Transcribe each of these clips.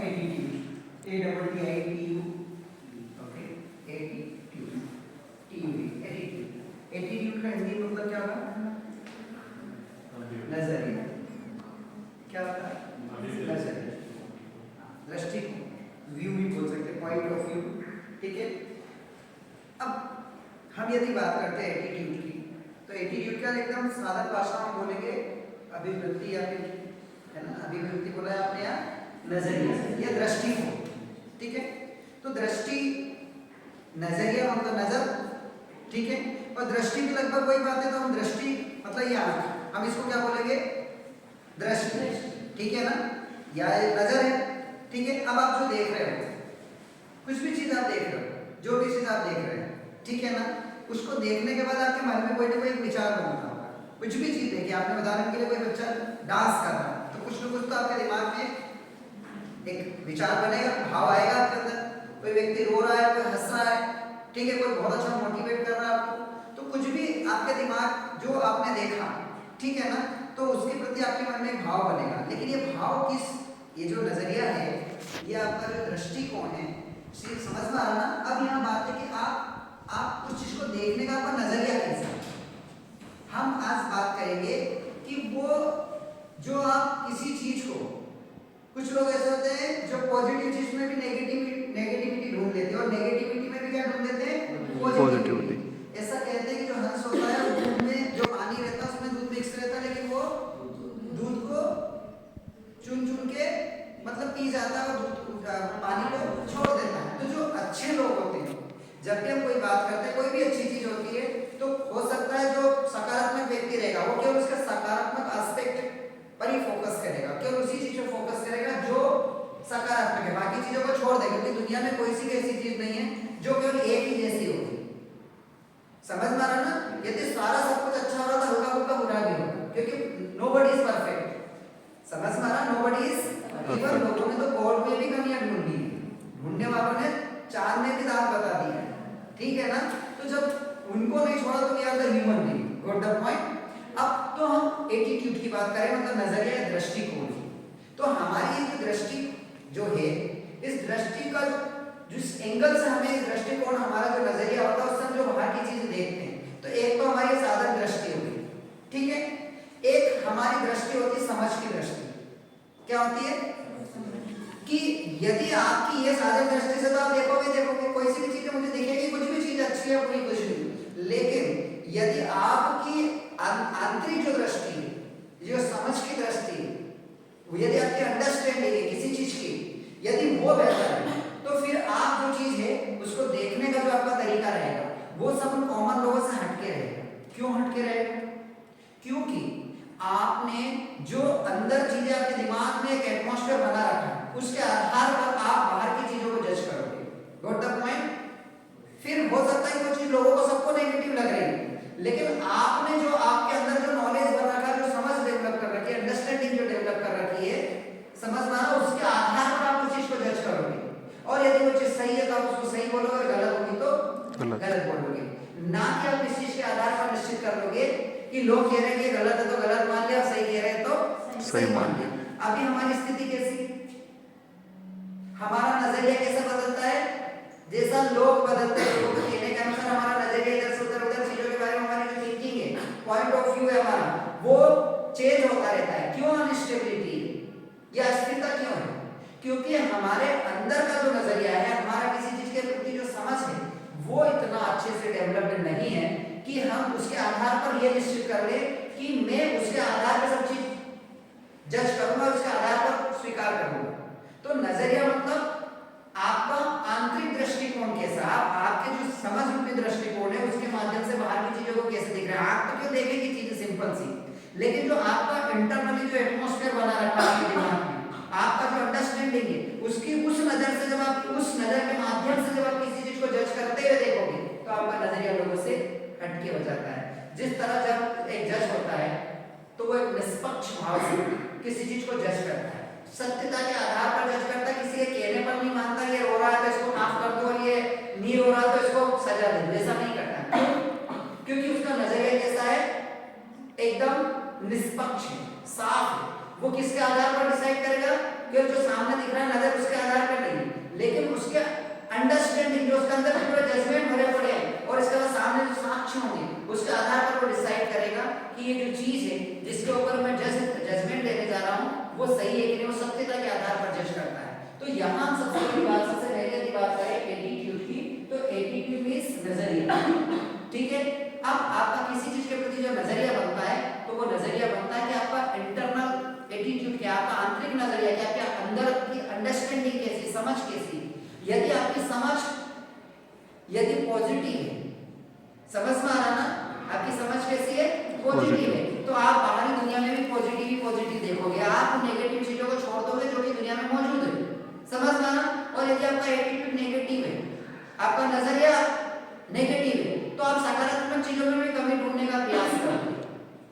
Attitude, ATTITUD, okay, attitude, attitude का हिंदी मतलब क्या होगा? नजरिया। क्या होता है? नजरिया, दृष्टिकोण, व्यू भी बोल सकते हैं, पॉइंट ऑफ व्यू, ठीक है। अब हम यदि बात करते हैं एटीट्यूड की, तो एटीट्यूड का एकदम साधारण भाषा में बोलेंगे अभिवृत्ति, या फिर है ना, अभिवृत्ति बोला है आपने यहाँ, नजरिया या दृष्टिकोण, ठीक है। तो दृष्टि, नजरिया मतलब नजर, ठीक है, और दृष्टि भी लगभग वही बात है। तो हम दृष्टि मतलब ये आंख, हम इसको क्या बोलेंगे? दृष्टि, ठीक है ना, या नजर है, ठीक है। अब आप जो देख रहे हो, कुछ भी चीज आप देख रहे हो, जो भी चीज आप देख रहे हैं, ठीक है ना, उसको देखने के बाद आपके मन में कोई ना कोई विचार बनता होगा। कुछ भी चीज देखिए आपने, उदाहरण के लिए कोई बच्चा डांस कर रहा है, तो कुछ ना कुछ तो आपके दिमाग में एक विचार बनेगा, भाव आएगा आपके अंदर। कोई व्यक्ति रो रहा है, कोई हंस रहा है, ठीक है, कोई बहुत अच्छा मोटिवेट कर रहा है आपको, तो कुछ भी आपके दिमाग जो आपने देखा, ठीक है ना, तो उसके प्रति आपके मन में एक भाव बनेगा। लेकिन ये भाव किस, ये जो नजरिया है, ये आपका जो दृष्टिकोण है, समझ में आ रहा ना? अब यहाँ बात है कि आप उस चीज को देखने का आपका नजरिया कैसा है। हम आज बात करेंगे कि वो जो आप किसी चीज को, कुछ लोग ऐसे होते हैं जो पॉजिटिव चीज में भी नेगेटिविटी ढूंढ लेते हैं, और नेगेटिविटी में भी क्या ढूंढ लेते हैं? पॉजिटिविटी। ऐसा कहते हैं कि जो हंस होता है, दूध में जो पानी रहता है उसमें दूध मिक्स रहता है, लेकिन वो दूध को चुन चुन के मतलब पी जाता है, और दूध पानी को छोड़ देता है। तो जो अच्छे लोग होते हैं, जब भी हम कोई बात करते हैं, कोई भी अच्छी चीज होती है, तो हो सकता है जो सकारात्मक व्यक्ति रहेगा वो केवल उसके सकारात्मक एस्पेक्ट पर ही फोकस करेगा, केवल उसी चीज पर फोकस करेगा जो सकारात्मक है, बाकी चीजों को छोड़ देगा। क्योंकि दुनिया में कोई सी ऐसी चीज नहीं है जो केवल एक ही जैसी होगी। समझ में आ रहा ना? यदि सारा सब कुछ अच्छा हो रहा था, हल्का फुल्का बुरा भी होगा, क्योंकि नोबडी इज परफेक्ट। समझ में आ रहा? नोबडी इज, इवन लोगों ने तो गॉड में भी कमियां ढूंढी है, ढूंढने वालों ने चांद में भी दाग बता दिया है, ठीक है ना। तो जब उनको नहीं छोड़ा तो we are the human being, got the point. अब तो हम एटीट्यूड की बात करें, मतलब नजरिया या दृष्टिकोण की। तो हमारी ये दृष्टि जो है, इस दृष्टि का जिस एंगल से हमें दृष्टिकोण, हमारा जो नजरिया होता है, उससे हम जो बाहर की चीज देखते हैं, तो एक तो हमारी साधन दृष्टि होगी, ठीक है। एक हमारी दृष्टि होती है समझ की दृष्टि। क्या होती है? कि यदि आपकी ये साधन दृष्टि से तो आप देखोगे कोई सी भी चीज मुझे दिखेगी, कुछ भी चीज अच्छी है, बुरी कुछ नहीं। लेकिन यदि आपकी आंतरिक जो दृष्टि है, जो समझ की दृष्टि है, यदि आपकी अंडरस्टैंडिंग है किसी चीज की, यदि वो बेहतर है, तो फिर आप जो चीज है उसको देखने का जो आपका तरीका रहेगा, वो सब कॉमन लोगों से हटके रहेगा। क्यों हटके रहेगा? क्योंकि आपने जो अंदर चीजें आपके दिमाग में एक एटमॉस्फेयर बना रखा है, उसके आधार पर आप बाहर की चीजों को जज करोगे। Got the point? फिर हो सकता है वो चीज लोगों को सबको नेगेटिव लग रही है, लेकिन आपने जो आपके अंदर जो नॉलेज बन रखा है, जो समझ डेवलप कर रखी है, अंडरस्टैंडिंग जो डेवलप कर रखी है, समझ में आ रहा है, उसके आधार पर आप उस चीज को जज करोगे। और यदि वो चीज सही है तो आप उसको सही बोलोगे, गलत होगी तो गलत बोलोगे। ना कि आप इस चीज के आधार पर निश्चित कर लोगे कि लोग कह रहे हैं कि गलत है तो गलत मान लिया, सही कह रहे हैं तो सही मान लिया। अभी हमारी स्थिति कैसी? हमारा नजरिया कैसे बदलता है? जैसा लोग बदलते हैं, लोगों के कहने के अनुसार हमारा नजरिया इधर से उधर चीजों के बारे में, हमारी जो थिंकिंग है, पॉइंट ऑफ व्यू है हमारा, वो चेंज होता रहता है। क्यों अनस्टेबिलिटी या अस्थिरता क्यों है? क्योंकि हमारे अंदर का जो नजरिया है, हमारा किसी चीज के प्रति जो समझ है, वो इतना अच्छे से डेवलप्ड नहीं है कि हम उसके आधार पर यह निश्चित कर ले कि मैं उसके आधार पर सब चीज जज करूंगा, उसके आधार पर स्वीकार करूंगा। तो नजरिया मतलब आपका आंतरिक दृष्टिकोण कैसा, आपके जो समझ रूपी दृष्टिकोण है, उसके माध्यम से बाहर की चीजों को कैसे देख रहे हैं। आंख तो क्यों देखेगी चीजें सिंपल सी, लेकिन जो आपका इंटरनली जो एटमॉस्फेयर बना रखा है आपके दिमाग में, आपका जो अंडरस्टैंडिंग है, उसकी उस नजर से, जब आप उस नजर के माध्यम से जब आप किसी चीज को जज करते हुए देखोगे, तो आपका नजरिया लोगों से हटके हो जाता है। जिस तरह जब एक जज होता है तो वो एक निष्पक्ष भाव से किसी चीज को जज करता है, सत्यता के आधार पर जज करता है, किसी के कहने पर नहीं मानता ये रो रहा है तो इसको माफ कर दो, और ये नहीं रो रहा तो इसको सजा दे दो, ऐसा नहीं करता। क्योंकि उसका नजरिया कैसा है? एकदम निष्पक्ष है, साफ है। वो किसके आधार पर डिसाइड करेगा? कि जो सामने दिख रहा है नजर, उसके वो सही है कि नहीं, वो सत्यता के आधार पर जज करता है। तो यहाँ सबसे बड़ी बात, सबसे पहले यदि बात करें एटीट्यूड की, तो एटीट्यूड मींस नजरिया, ठीक है। अब आपका किसी चीज के प्रति जो नजरिया बनता है, तो वो नजरिया बनता है कि आपका इंटरनल एटीट्यूड क्या, आपका आंतरिक नजरिया क्या, आपके अंदर की अंडरस्टैंडिंग कैसी, समझ कैसी। यदि आपकी समझ यदि पॉजिटिव है, समझ में आ रहा ना, आपकी समझ कैसी है, पॉजिटिव है, तो आप बाहरी दुनिया में भी पॉजिटिव ही पॉजिटिव देखोगे, आप नेगेटिव चीजों को छोड़ दोगे जो कि दुनिया में मौजूद है, समझ में आना। और यदि आपका एटीट्यूड नेगेटिव है, आपका नजरिया नेगेटिव है, तो आप सकारात्मक चीजों में भी कमी ढूंढने का प्रयास करोगे,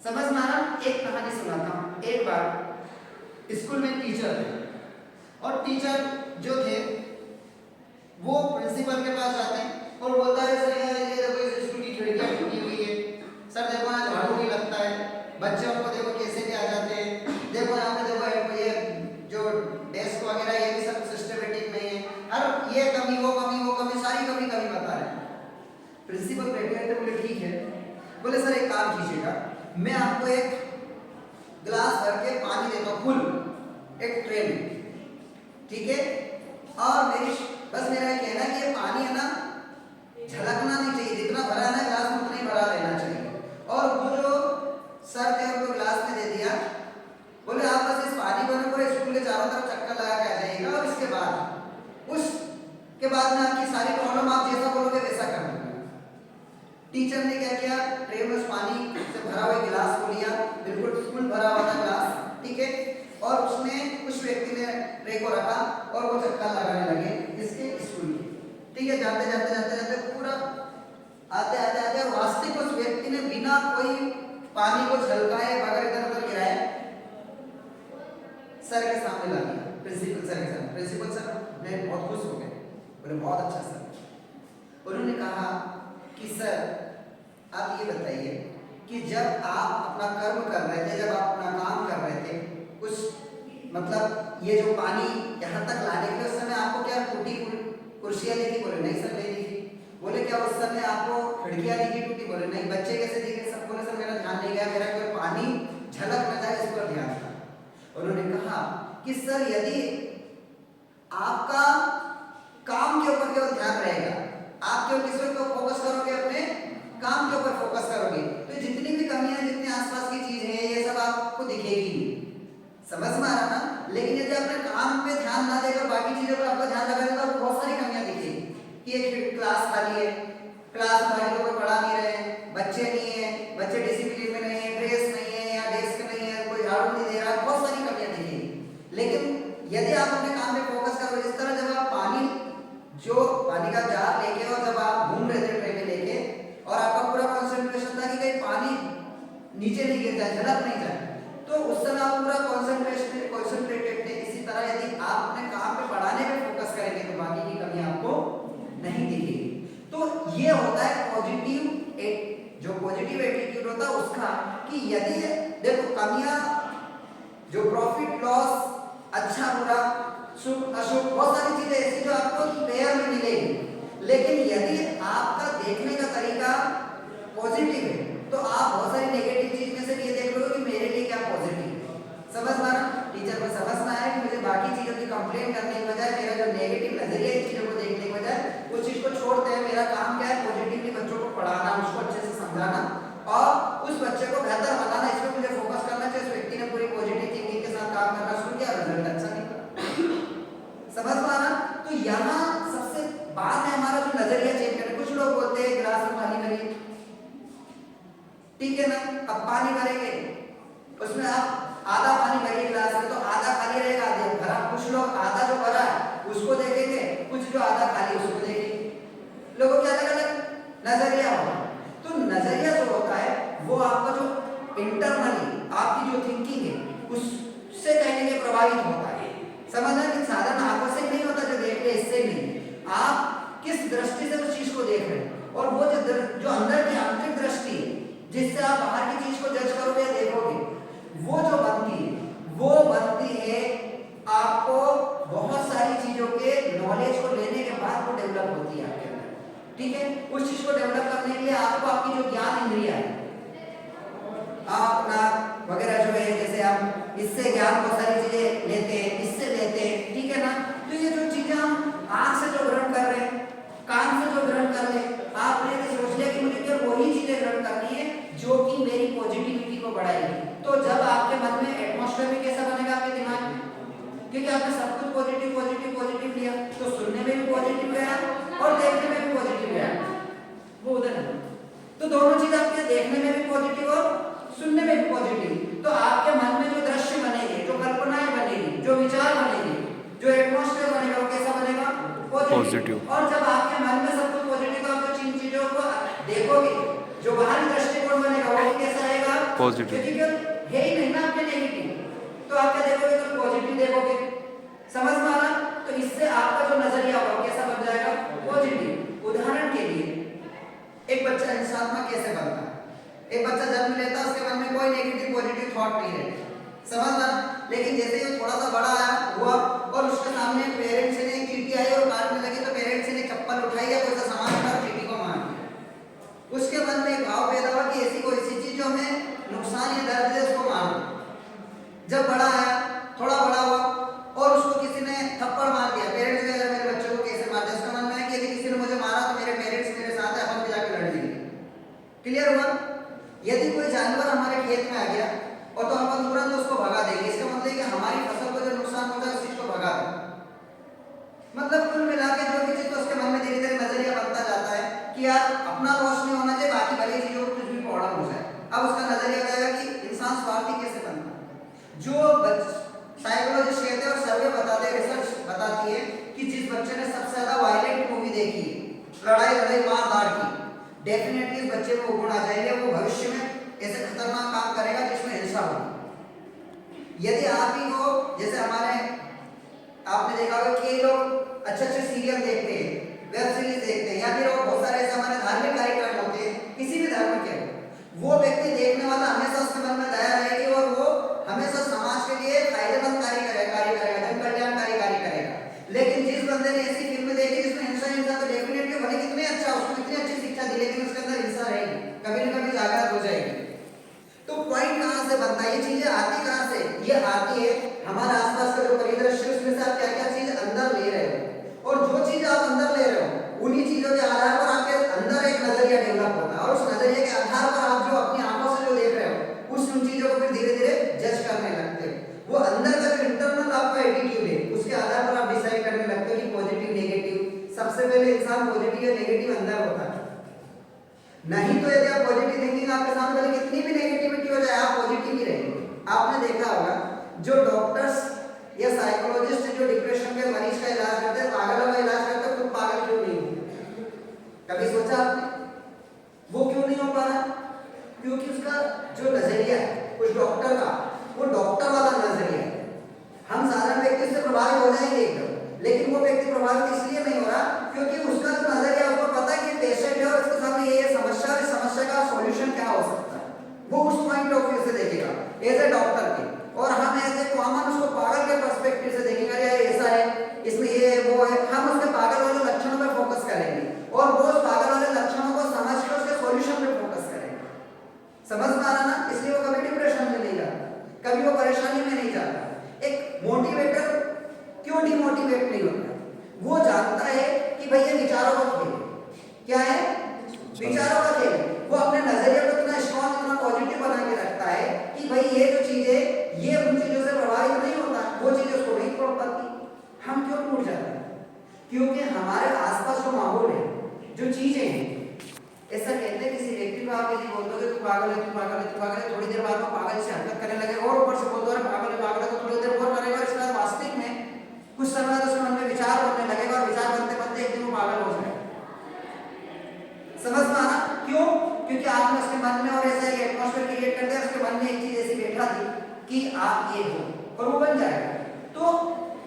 समझ में आना। एक कहानी सुनाता हूँ। एक बार स्कूल में टीचर थे, और टीचर जो थे वो प्रिंसिपल के पास जाते हैं और बोलता है सर ये देखो इस स्कूल की खिड़कियां टूटी हुई है, सर देखो यहाँ झाड़ू नहीं लगता है, बच्चों को देखो कैसे क्या आ जाते हैं, देखो यहाँ पे देखो ये जो डेस्क वगैरह ये भी सब सिस्टमेटिक नहीं है, हर ये कमी वो कमी वो कमी सारी कमी कमी बता रहे हैं। प्रिंसिपल बैठे थे, बोले ठीक है, बोले सर एक काम कीजिएगा, मैं आपको एक गिलास भर के पानी देता हूँ फुल एक ट्रे में, ठीक है, और बस मेरा ये कहना कि ये पानी है ना झलकना नहीं चाहिए, जितना भरा है ना गिलास में उतना ही भरा रहना चाहिए। और वो जो सर थे उनको गिलास में दे दिया, बोले आप बस इस पानी को ना पूरे स्कूल के चारों तरफ चक्कर लगा के आ जाइएगा, और इसके बाद में आपकी सारी प्रॉब्लम आप जैसा बोलोगे वैसा कर दूंगा। टीचर ने क्या किया, ट्रे में उस पानी से भरा हुआ गिलास को लिया, बिल्कुल फुल भरा हुआ था गिलास, ठीक है, और उसने उस व्यक्ति ने ट्रे को रखा और वो चक्कर लगाने लगे इसके स्कूल की, ठीक है। जाते जाते जाते जाते पूरा आते आते आते वास्तविक उस व्यक्ति ने बिना कोई पानी को झलकाए बगैर इधर उधर गिराए सर के सामने ला दिया, प्रिंसिपल सर के सामने। प्रिंसिपल सर ने बहुत खुश हो गए, बोले बहुत अच्छा सर। उन्होंने कहा कि सर आप ये बताइए कि जब आप अपना कर्म कर रहे थे, जब आप अपना काम कर रहे थे, उस मतलब ये जो पानी यहाँ तक लाने के लिए उस समय आपको क्या टूटी कुर्सियाँ दिखी? बोले नहीं सर नहीं दिखी। बोले क्या उस समय आपको खिड़कियाँ दिखी टूटी? बोले नहीं। बच्चे कैसे दिखे? सब बोले सर मेरा ध्यान नहीं गया, मेरा कोई पानी झलक न जाए इस पर ध्यान था। उन्होंने कहा कि सर यदि आपका काम के ऊपर केवल ध्यान रहेगा, आप केवल किस पर फोकस करोगे, अपने काम के ऊपर फोकस करोगे, तो जितनी भी कमियां, जितनी आसपास की चीज है ये सब आपको दिखेगी नहीं, समझ में आ रहा ना। लेकिन यदि अपने काम पे ध्यान ना देकर बाकी चीजों पर आपका ध्यान लगा देगा तो बहुत सारी कमियां दिखेगी कि एक क्लास खाली है, क्लास में बाकी लोग पढ़ा नहीं रहे, बच्चे नहीं है, बच्चे डिसिप्लिन में नहीं है, ड्रेस नहीं है या डेस्क नहीं है, कोई झाड़ू नहीं दे रहा, बहुत सारी कमियां दिखेगी। लेकिन यदि आप अपने काम पे फोकस करोगे, जिस तरह जब आप पानी का जार लेके और जब आप घूम रहे थे ट्रे में लेके और आपका पूरा कंसंट्रेशन था कि कहीं पानी नीचे नहीं गिर जाए, झलक नहीं जाए, तो उस समय आप पूरा कंसंट्रेटेड थे। इसी तरह यदि आप अपने काम पे पढ़ाने पे फोकस करेंगे तो बाकी की कमी आपको नहीं दिखेगी। तो ये होता है जो पॉजिटिव एटीट्यूड होता है उसका, कि यदि देखो कमियां, जो प्रॉफिट लॉस, अच्छा बुरा, सुख अशुभ, बहुत सारी चीजें ऐसी जो आपको पेयर में मिलेगी, लेकिन यदि आपका देखने का तरीका पॉजिटिव है तो आप बहुत सारी नेगेटिव चीज में से ये देख लो कि मेरे लिए क्या पॉजिटिव है। समझ में आ रहा? टीचर को समझ में आया कि मुझे बाकी चीजों की कंप्लेंट करने की बजाय मेरा जो नेगेटिव नजरिया है चीजों को देखने की बजाय उस चीज को छोड़ते हैं, मेरा काम क्या है पॉजिटिवली बच्चों को पढ़ाना, उसको अच्छे से समझाना और उस बच्चे को बेहतर बनाना, इस पर मुझे फोकस करना चाहिए। उस व्यक्ति ने पूरी पॉजिटिव थिंकिंग के साथ काम करना शुरू किया, रिजल्ट अच्छा निकला। समझ में आ रहा? तो यहाँ सबसे बात है हमारा जो नजरिया चेंज करना। कुछ लोग बोलते हैं गिलास में पानी भरिए, ठीक है ना, अब पानी भरेंगे उसमें आप आधा पानी भरिए गिलास में तो आधा खाली रहेगा, आधा भरा। कुछ लोग आधा जो भरा है उसको देखेंगे, कुछ जो आधा खाली उसको देखेंगे। लोगों के अलग अलग नजरिया होगा। तो नजरिया जो होता है वो आपका जो इंटरनली आपकी जो थिंकिंग है उससे कहीं ना प्रभावित होता है। समझना कि साधारण आंखों से नहीं होता जो देख रहे, इससे नहीं, आप किस दृष्टि से उस चीज को देख रहे हैं और वो जो अंदर की आंतरिक दृष्टि है जिससे आप बाहर की चीज को जज करोगे या देखोगे, वो जो बनती है आपको बहुत सारी चीजों के नॉलेज को लेने के बाद वो डेवलप होती है आपके अंदर, ठीक है। उस चीज को डेवलप करने के लिए आपको आपकी जो ज्ञान इंद्रिया है, आँख नाक वगैरह जो है, जैसे आप इससे ज्ञान बहुत सारी चीजें लेते हैं, इससे लेते हैं, ठीक है ना। तो ये जो चीजें हम आँख से जो ग्रहण कर रहे हैं, कान से जो ग्रहण कर रहे हैं, आपने ये सोच लिया कि मुझे केवल वही चीजें ग्रहण करनी है जो कि मेरी पॉजिटिविटी को बढ़ाएगी। तो जब आपके मन में एटमॉस्फेयर भी कैसा बनेगा आपके दिमाग में, क्योंकि आपने सब कुछ पॉजिटिव पॉजिटिव पॉजिटिव लिया, तो सुनने में भी पॉजिटिव गया और देखने में भी पॉजिटिव गया, वो उधर है। तो दोनों चीज आपके देखने में भी पॉजिटिव और सुनने में भी पॉजिटिव, तो आपके मन में जो दृश्य बनेंगे, जो कल्पनाएं बनेगी, जो विचार बनेंगे, जो एटमॉस्फेयर बनेगा, वो कैसा बनेगा, पॉजिटिव। और जब आपके मन में सब कुछ पॉजिटिव, आप जो जिन चीजों को देखोगे, जो बाहरी दृष्टिकोण बनेगा वो भी कैसा रहेगा, पॉजिटिव, क्योंकि है ही नहीं ना आपके नेगेटिव, तो आप क्या देखोगे, तो पॉजिटिव देखोगे, समझ में आ रहा। तो इससे आपका जो नजरिया होगा कैसा बन जाएगा, पॉजिटिव। उदाहरण के लिए एक बच्चा इंसान में कैसे बनता है, एक बच्चा जन्म लेता है, उसके मन में कोई नेगेटिव पॉजिटिव थॉट नहीं रहते, समझ में। लेकिन जैसे ही थोड़ा सा बड़ा आया हुआ और उसके सामने पेरेंट्स ने एक चींटी आई और काटने लगी, तो पेरेंट्स ने चप्पल उठाई या कोई सा सामान उठा चींटी को मार दिया, उसके मन में एक भाव पैदा हुआ कि ऐसी कोई सी चीज जो हमें नुकसान या दर्द दे उसको मार दो। जब बड़ा आया, थोड़ा बड़ा हुआ और उसको किसी ने थप्पड़ मार दिया, पेरेंट्स ने मेरे बच्चे को कैसे मार दिया, उसका मन में है कि यदि किसी ने मुझे मारा तो मेरे पेरेंट्स मेरे साथ है, अपन भी जाकर लड़ लेंगे। क्लियर हुआ। यदि कोई जानवर हमारे खेत में आ गया और तो अपन तुरंत उसको भगा देंगे, इसका मतलब है कि हमारी फसल को जो नुकसान होता है उस चीज को भगा दें। मतलब कुल मिला के जो भी चीज, तो उसके मन में धीरे धीरे नजरिया बनता जाता है कि यार अपना लॉस नहीं होना चाहिए, बाकी भले चीजों को कुछ भी प्रॉब्लम हो जाए। अब उसका नजरिया हो जाएगा कि इंसान स्वार्थी कैसे बनता है। जो साइकोलॉजिस्ट कहते हैं और सर्वे बताते हैं, रिसर्च बताती है कि जिस बच्चे ने सबसे ज्यादा वायलेंट मूवी देखी है, लड़ाई लड़ाई मार धाड़ की, डेफिनेटली इस बच्चे को गुण आ जाएंगे, वो भविष्य में ऐसे खतरनाक काम करेगा जिसमें हिंसा होगी। यदि आप ही को, जैसे हमारे आपने देखा होगा कि लोग अच्छे अच्छे सीरियल देखते हैं, वेब सीरीज देखते हैं, या फिर और बहुत सारे ऐसे हमारे धार्मिक कार्यक्रम होते हैं, किसी भी धर्म के, वो व्यक्ति देखने वाला हमेशा उसके मन में दया रहेगी और वो हमेशा समाज के लिए फायदेमंद कार्य करेगा, जन कल्याणकारी कार्य करेगा। लेकिन जिस बंदे ने ऐसी फिल्म देखी जिसमें हिंसा, तो डेफिनेटली भले कितने अच्छा, उसको कितनी अच्छी शिक्षा दी, लेकिन उसके अंदर हिंसा रहेगी, कभी न कभी जागृत हो जाएगी। तो पॉइंट कहां से बनता है, ये चीजें आती कहां से, ये आती है हमारे आसपास का जो परिदृश्य, उसमें से आप क्या क्या चीज अंदर ले रहे हो, और जो चीज आप अंदर ले रहे हो उन्हीं चीजों के आधार पर आपके अंदर एक नजरिया डेवलप होता है, और उस नजरिए के आधार पर आप जो अपनी आंखों से जो देख रहे हो उन चीजों को फिर धीरे धीरे जज करने लगते हो। वो अंदर का जो इंटरनल आपका एटीट्यूड है उसके आधार पर आप डिसाइड करने लगते हो कि पॉजिटिव नेगेटिव। सबसे पहले इंसान पॉजिटिव या नेगेटिव अंदर होता है, नहीं तो यदि आप पॉजिटिव थिंकिंग आपके सामने वाली कितनी भी नेगेटिविटी हो जाए, आप पॉजिटिव ही रहेंगे। आपने देखा होगा जो डॉक्टर्स या साइकोलॉजिस्ट जो डिप्रेशन के मरीज का इलाज करते हैं, पागलों का इलाज करते हैं, खुद पागल क्यों नहीं होते? कभी सोचा आपने वो क्यों नहीं हो पा रहा? क्योंकि उसका जो नजरिया है उस डॉक्टर का, वो डॉक्टर वाला नजरिया है। हम साधारण व्यक्ति से प्रभावित हो जाएंगे एकदम, लेकिन वो व्यक्ति प्रभावित इसलिए नहीं हो रहा क्योंकि उसका जो नजरिया, उसको पता है कि पेशेंट है और इसके सामने ये समस्या है, इस समस्या का सॉल्यूशन क्या हो सकता है, वो उस पॉइंट ऑफ व्यू से देखेगा एज ए डॉक्टर के। और हम एज ए कॉमन उसको पागल के पर्सपेक्टिव से देखेंगे, अरे ऐसा है, इसमें ये वो है, हम उसके पागल वाले लक्षणों पर फोकस करेंगे और वो उस पागल वाले लक्षणों को समझ कर उसके सॉल्यूशन पे फोकस करेंगे। समझ में आ रहा ना? इसलिए वो कभी डिप्रेशन में नहीं जाता, कभी वो परेशानी में नहीं जाता। एक मोटिवेटर क्यों डिमोटिवेट नहीं होता? वो जानता है कि भाई ये विचारों का खेल क्या है, विचारों का खेल। वो अपने नजरिए को इतना स्ट्रॉन्ग, इतना पॉजिटिव बना के रखता है कि भाई ये जो चीज है ये उन चीजों से प्रभावित नहीं होता, वो चीजें उसको नहीं तोड़ पाती। हम क्यों टूट जाते हैं? क्योंकि हमारे आसपास जो माहौल है, जो चीजें हैं, ऐसा कहते हैं किसी व्यक्ति को आप यदि बोल दोगे तू पागल है, तू पागल है, तू पागल है, थोड़ी देर बाद वो पागल से हरकत करने लगेगा और ऊपर से बोल दो पागल है, तो थोड़ी देर और करेगा, इसके बाद वास्तविक में कुछ समय बाद उसके मन में विचार बनने लगेगा और विचार बनते बनते एक दिन वो पागल हो जाएगा। समझ में आना? क्यों? क्योंकि आपने उसके मन में और ऐसा एक एटमॉस्फेयर क्रिएट कर दिया, उसके मन में एक चीज ऐसी बैठा दी कि आप ये हो, और वो बन जाएगा। तो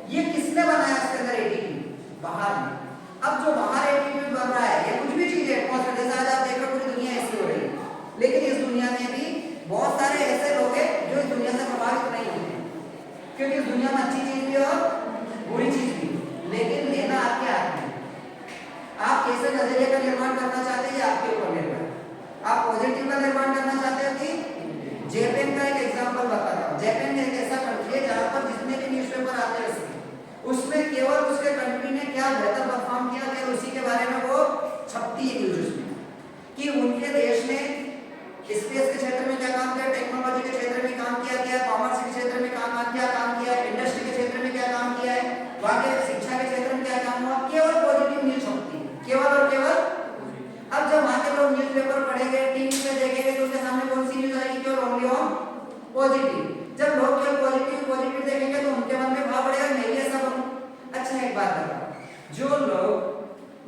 ये किसने बनाया इसके अंदर एटीट्यूड? बाहर ने। अब जो बाहर एटीट्यूड बन रहा है, ये कुछ भी चीज है एटमॉस्फेयर, जैसे आज आप देख रहे हो पूरी दुनिया ऐसी हो रही है, लेकिन इस दुनिया में भी बहुत सारे ऐसे लोग हैं जो इस दुनिया से प्रभावित नहीं होते, क्योंकि इस दुनिया में अच्छी चीज भी और बुरी चीज भी, लेकिन लेना आपके हाथ में। आप कैसे नजरिए का निर्माण करना चाहते हैं, ये आपके ऊपर निर्भर है। आप पॉजिटिव का निर्माण करना चाहते हो कि जेपेन का एक एग्जांपल बताता हूं। जेपेन एक ऐसा क्या बेहतर परफॉर्म किया, क्या उसी के बारे में वो छपती है न्यूज उसमें कि उनके देश ने स्पेस के क्षेत्र में क्या काम किया, टेक्नोलॉजी के क्षेत्र में काम किया क्या, कॉमर्स के क्षेत्र में काम किया, इंडस्ट्री के क्षेत्र में क्या काम किया है, वहाँ के शिक्षा के क्षेत्र में क्या काम हुआ, केवल पॉजिटिव न्यूज छपती है, केवल और केवल। अब जब वहाँ के लोग न्यूज़पेपर पढ़ेंगे, टीवी पे देखेंगे तो उनके सामने कौन सी न्यूज आएगी, केवल ओनली ऑन पॉजिटिव। जब लोग केवल पॉजिटिव देखेंगे तो उनके मन में भाव बढ़ेगा मैं भी ऐसा बनूं। अच्छा एक बात बताओ, जो लोग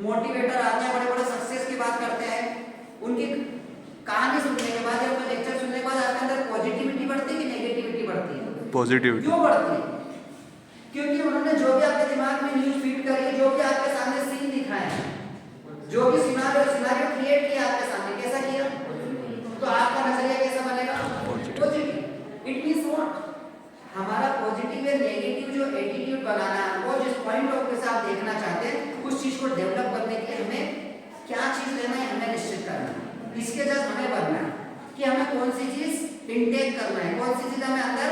मोटिवेटर आते हैं, बड़े बड़े सक्सेस की बात करते हैं, उनकी कहानी सुनने के बाद या उनका लेक्चर सुनने के बाद आपके अंदर पॉजिटिविटी बढ़ती है कि नेगेटिविटी बढ़ती है? पॉजिटिविटी। क्यों बढ़ती है? क्योंकि उन्होंने जो भी आपके दिमाग में न्यूज़ फीड करी है, जो भी आपके सामने सीन दिखाया है, जो भी सिनारियो क्रिएट किया आपके सामने, कैसा किया, तो आपका नजरिया कैसा बनेगा, पॉजिटिव। इट मींस व्हाट, हमारा पॉजिटिव या नेगेटिव जो एटीट्यूड बनाना है, वो जिस पॉइंट ऑफ व्यू से आप देखना चाहते हैं, उस चीज को डेवलप करने के लिए हमें क्या चीज लेना है, हमें निश्चित करना है। इसके जस्ट हमें बनना है कि हमें कौन सी चीज इनटेक करना है, कौन सी चीज हमें अंदर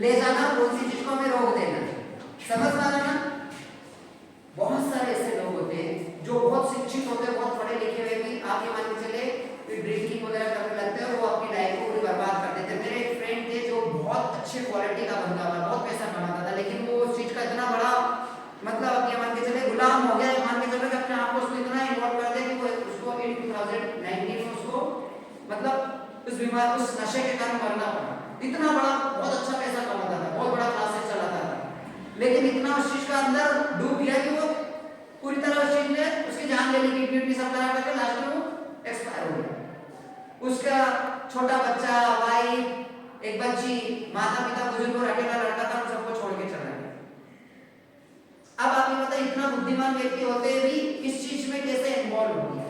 ले जाना, कौन सी चीज को हमें रोक देना। समझ में आ रहा ना? बहुत सारे ऐसे लोग होते हैं जो बहुत शिक्षित होते हैं, बहुत पढ़े लिखे हुए भी, आप ये मान के चले ड्रिंकिंग वगैरह करने लगते हैं, वो अपनी लाइफ को पूरी बर्बाद कर देते हैं। मेरे एक फ्रेंड थे जो बहुत अच्छे क्वालिटी का बंदा था, बहुत पैसा कमाता था, लेकिन वो उस चीज का इतना बड़ा मतलब अब ये मान के चले गुलाम हो गया, मान के चले कि अपने आप को उसमें इतना इन्वॉल्व कर दे कि वो उसको इन 2019 में उसको मतलब उस बीमार उस नशे के कारण मरना पड़ा। इतना बड़ा बहुत अच्छा पैसा कमाता था, बहुत बड़ा क्लासेस चलाता था, लेकिन इतना उस चीज का अंदर डूब गया कि वो पूरी तरह उस चीज में उसकी जान ले ली, किडनी सब खराब करके लास्ट में वो एक्सपायर हो गया। उसका छोटा बच्चा, वाइफ, एक बच्ची, माता पिता, बुजुर्ग और अकेला लड़का था, सबको छोड़ के चला गया। अब आप ये बताइए, इतना बुद्धिमान व्यक्ति होते भी इस चीज में कैसे इन्वॉल्व हो गया?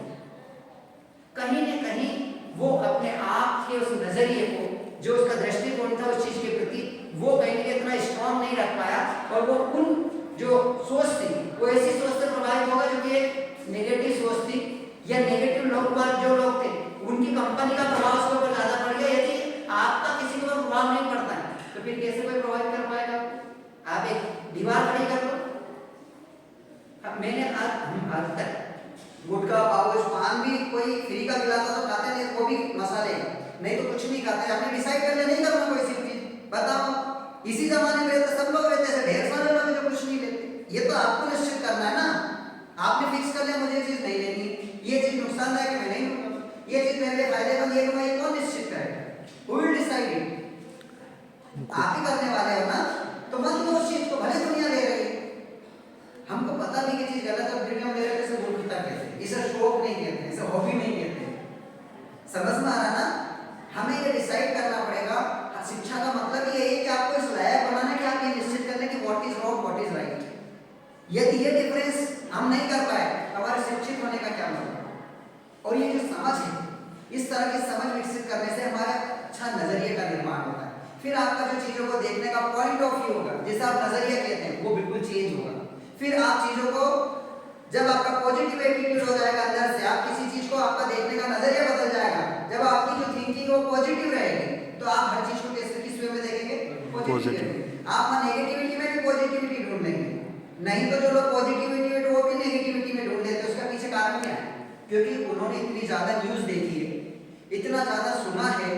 कहीं न कहीं वो अपने आप के उस नजरिए को, जो उसका दृष्टिकोण था उस चीज के प्रति, वो कहीं न कहीं इतना स्ट्रॉन्ग नहीं रख पाया, और वो उन जो सोच थी वो ऐसी सोच से प्रभावित होगा जो कि एक नेगेटिव सोच थी, या नेगेटिव लोग जो लोग थे उनकी कंपनी का प्रभाव उसके ऊपर ज्यादा पड़ गया। यदि आपका किसी के ऊपर प्रभाव नहीं पड़ता है तो फिर कैसे कोई प्रभावित कर पाएगा? आप एक दीवार खड़ी कर लो। मैंने आज तक गुटखा, पाउच, पान भी कोई फ्री का खिलाता तो खाते नहीं, वो भी मसाले, नहीं तो कुछ नहीं खाते। आपने डिसाइड कर लिया नहीं करना कोई सी चीज, बताओ इसी जमाने में रहते सब लोग रहते हैं, ढेर सारे लोग जो कुछ नहीं लेते। ये तो आपको निश्चित करना है ना, आपने फिक्स कर लिया मुझे ये चीज नहीं लेनी, ये चीज नुकसानदायक है मैं नहीं लूंगा, ये चीज मेरे लिए फायदेमंद ये लूंगा, ये कौन निश्चित करेगा? Who will decide it? आप ही करने वाले हो ना। तो मत लो उस चीज को, भले दुनिया ले रही है, हमको पता भी कि चीज गलत है, दुनिया में ले रहे, इसे मूर्खता कहते हैं, इसे शौक नहीं कहते, इसे हॉबी नहीं कहते। समझ में आ रहा ना? हमें ये डिसाइड करना पड़ेगा। शिक्षा का मतलब ये है कि आपको इस लायक बनाना कि आप ये निश्चित कर लें कि what is wrong, what is right. यदि ये डिफरेंस हम नहीं कर पाए तो हमारे शिक्षित होने का क्या मतलब? और ये जो समझ है, इस तरह की समझ विकसित करने से हमारा अच्छा नजरिए का निर्माण होता है। फिर आपका जो चीजों को देखने का पॉइंट ऑफ व्यू होगा, जिसे आप नजरिया कहते हैं, वो बिल्कुल चेंज होगा। फिर आप चीजों को, जब आपका पॉजिटिव एटीट्यूड हो जाएगा अंदर से, आप किसी चीज को, आपका देखने का नजरिया बदल जाएगा। जब आपकी जो थिंकिंग वो पॉजिटिव रहेगी तो आप हर चीज को कैसे, किस वे में देखेंगे? पॉजिटिव। आप नेगेटिविटी में भी पॉजिटिविटी ढूंढ लेंगे, नहीं तो जो लोग पॉजिटिविटी में वो भी नेगेटिविटी में ढूंढ लेते हैं। उसका पीछे कारण क्या है? क्योंकि उन्होंने इतनी ज्यादा न्यूज देखी है, इतना ज्यादा सुना है,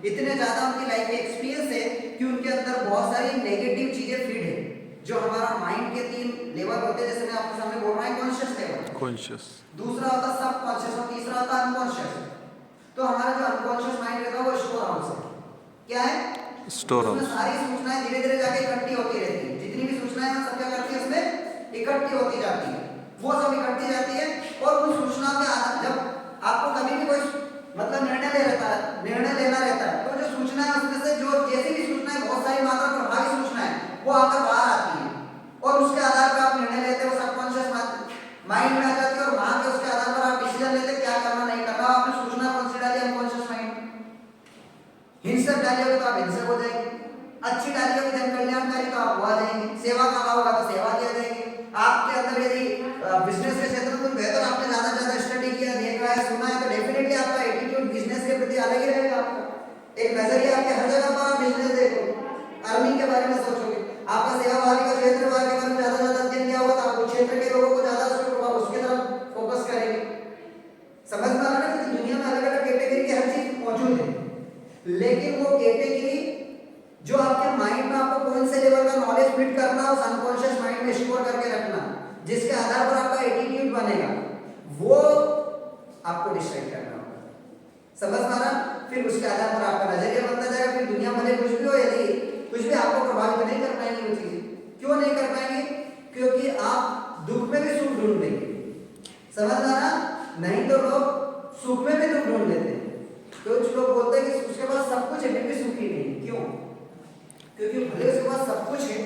इतने ज्यादा उनकी लाइफ एक्सपीरियंस है कि उनके अंदर बहुत सारी नेगेटिव चीजें फीड है। जो हमारा माइंड के 3 लेवल होते हैं, जैसे मैं आपके सामने बोल रहा हूं, कॉन्शियस लेवल, कॉन्शियस, दूसरा दूसरा होता सब कॉन्शियस और तीसरा होता अनकॉन्शियस। तो हमारा जो अनकॉन्शियस माइंड रहता है वो स्टोर हाउस है। क्या है? Store house. उसमें सारी सूचनाएं धीरे धीरे जाके इकट्ठी होती रहती है, जितनी भी सूचनाएं हैं सब क्या करती है, उसमें इकट्ठी होती जाती है, वो सब इकट्ठी जाती है। और उन सूचनाओं के आधार, जब आपको कभी भी कोई मतलब निर्णय लेना रहता है, तो जो सूचना है उसमें से जो जैसी भी सूचनाएं, बहुत सारी मात्रा प्रभावी सूचनाएं, वो आकर बाहर आती है, और उसके आधार पर आप निर्णय लेते हो, सबकॉन्शियस माइंड में आ जाती है, और वहां के उसके आधार पर आप डिसीजन लेते क्या करना नहीं करना। आपने सूचना कौन सी डाली? Unconscious mind. हिंसक डाली होगी तो आप हिंसक हो जाएंगे, अच्छी डाली होगी जन कल्याणकारी तो आप हुआ जाएंगे, सेवा का भाव होगा तो सेवा किया जाएंगे। आपके अंदर यदि बिजनेस के क्षेत्र में बेहतर, आपने ज्यादा से ज्यादा स्टडी किया, देखा है, सुना है, तो डेफिनेटली आपका एटीट्यूड बिजनेस के प्रति अलग ही रहेगा। आपका एक नजरिया, आपके हर जगह पर आप बिजनेस देखोगे, अर्निंग के बारे में सोचोगे। आपका सेवा भावी का क्षेत्र के बारे में ज्यादा अध्ययन किया होगा तो आप उस क्षेत्र के लोगों को जिसके आधार पर आपका एटीट्यूड बनेगा, वो आपको डिसाइड करना होगा। समझ में आ रहा? फिर उसके आधार पर आपका नजरिया बनता जाएगा। फिर दुनिया भले कुछ भी हो, यदि कुछ भी आपको प्रभावित नहीं कर पाएंगे वो चीजें। क्यों नहीं कर पाएंगे? क्योंकि आप दुख में भी सुख ढूंढ लेंगे। समझ में आ रहा? नहीं तो लोग सुख में भी दुख ढूंढ लेते हैं। कुछ लोग बोलते हैं कि उसके पास सब कुछ है फिर भी सुखी नहीं। क्यों? क्योंकि भले उसके पास सब कुछ है,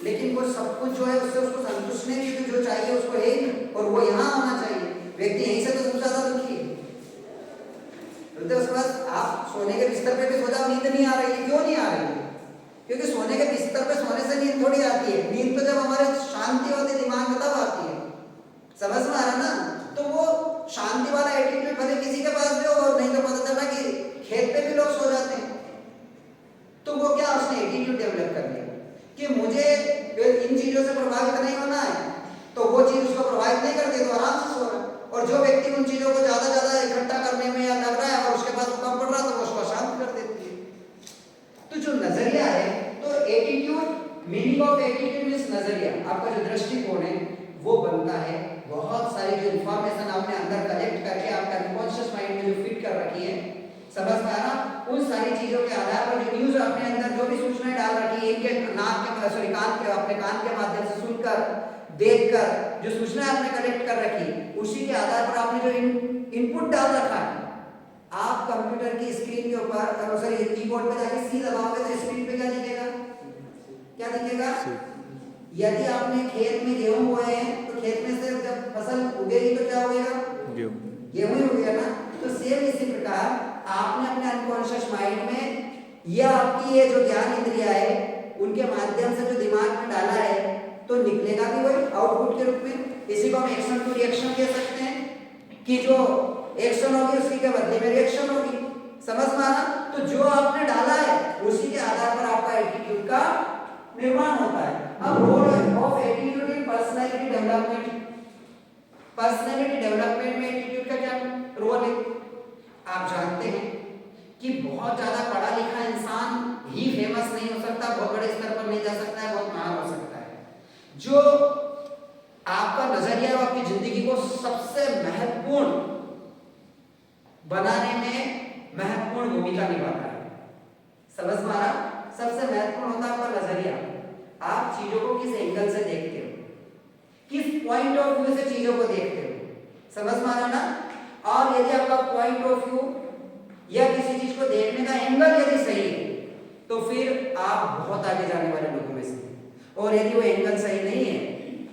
लेकिन वो सब कुछ जो है उससे उसको संतुष्ट नहीं, क्योंकि जो चाहिए उसको है ही नहीं, और वो यहाँ होना चाहिए। व्यक्ति यहीं से तो सबसे ज्यादा दुखी है। बोलते उसके बाद आप सोने के बिस्तर पे भी सो जाओ, नींद नहीं आ रही है। क्यों नहीं आ रही है? क्योंकि सोने के बिस्तर पे सोने से नींद थोड़ी आती है। नींद तो जब हमारे शांति होती है दिमाग में तब आती है। समझ में आ रहा ना? तो वो शांति वाला एटीट्यूड भले किसी के पास भी हो, और नहीं तो पता चला कि खेत पे भी लोग सो जाते हैं, तो वो क्या उसने एटीट्यूड डेवलप कर लिया कि मुझे इन चीजों से प्रभावित नहीं होना है, तो वो चीज उसको प्रभावित नहीं करती तो आराम से सो रहा है। और जो व्यक्ति उन चीजों को ज्यादा इकट्ठा करने में या लग रहा है और उसके पास वो कम पड़ रहा है, तो वो उसको शांत कर देती है। तो जो नजरिया है, तो attitude, meaning of attitude means नजरिया, आपका जो दृष्टिकोण है वो बनता है। बहुत सारी जो इंफॉर्मेशन आपने अंदर कलेक्ट करके आपका अनकॉन्शियस माइंड में जो फिट कर रखी है, समझ में आ रहा? उन सारी चीजों के आधार पर जो न्यूज आपने अंदर जो भी सूचनाएं डाल रखी है, इनके नाक के सॉरी कान के अपने कान के माध्यम से सुनकर, देखकर जो सूचना आपने कलेक्ट कर रखी, उसी के आधार पर आपने जो इनपुट डाल रखा है, आप कंप्यूटर की स्क्रीन के ऊपर सॉरी कीबोर्ड पे जाके सी दबाओगे तो स्क्रीन पे क्या दिखेगा? क्या दिखेगा? यदि आपने खेत में गेहूं बोए हैं, तो खेत में से जब फसल उगेगी तो क्या उगेगा? गेहूं ही उगेगा ना। तो सेम इसी प्रकार आपने अपने अनकॉन्शियस माइंड में या आपकी ये जो ज्ञान इंद्रिया है उनके माध्यम से जो दिमाग में डाला है, तो निकलेगा भी वही आउटपुट के रूप में। इसी को हम एक्शन टू रिएक्शन कह सकते हैं कि जो एक्शन होगी उसकी के बदले में रिएक्शन होगी। समझ में आना? तो जो आपने डाला है उसी के आधार पर आपका एटीट्यूड का निर्माण होता है। अब role of attitude in personality development, personality development में एटीट्यूड का क्या रोल है? आप जानते हैं कि बहुत ज्यादा पढ़ा लिखा इंसान ही फेमस नहीं हो सकता, बहुत बड़े स्तर पर नहीं जा सकता है, बहुत महान हो सकता है। जो आपका नजरिया और आपकी जिंदगी को सबसे महत्वपूर्ण बनाने में महत्वपूर्ण भूमिका निभाता है। समझ में आ रहा? सबसे महत्वपूर्ण होता है आपका नजरिया। आप चीजों को किस एंगल से देखते हो, किस पॉइंट ऑफ व्यू से चीजों को देखते हो। समझ में आ रहा ना? और यदि आपका पॉइंट ऑफ व्यू या किसी चीज को देखने का एंगल यदि सही है, तो फिर आप बहुत आगे जाने वाले लोगों में से। और यदि वो एंगल सही नहीं है,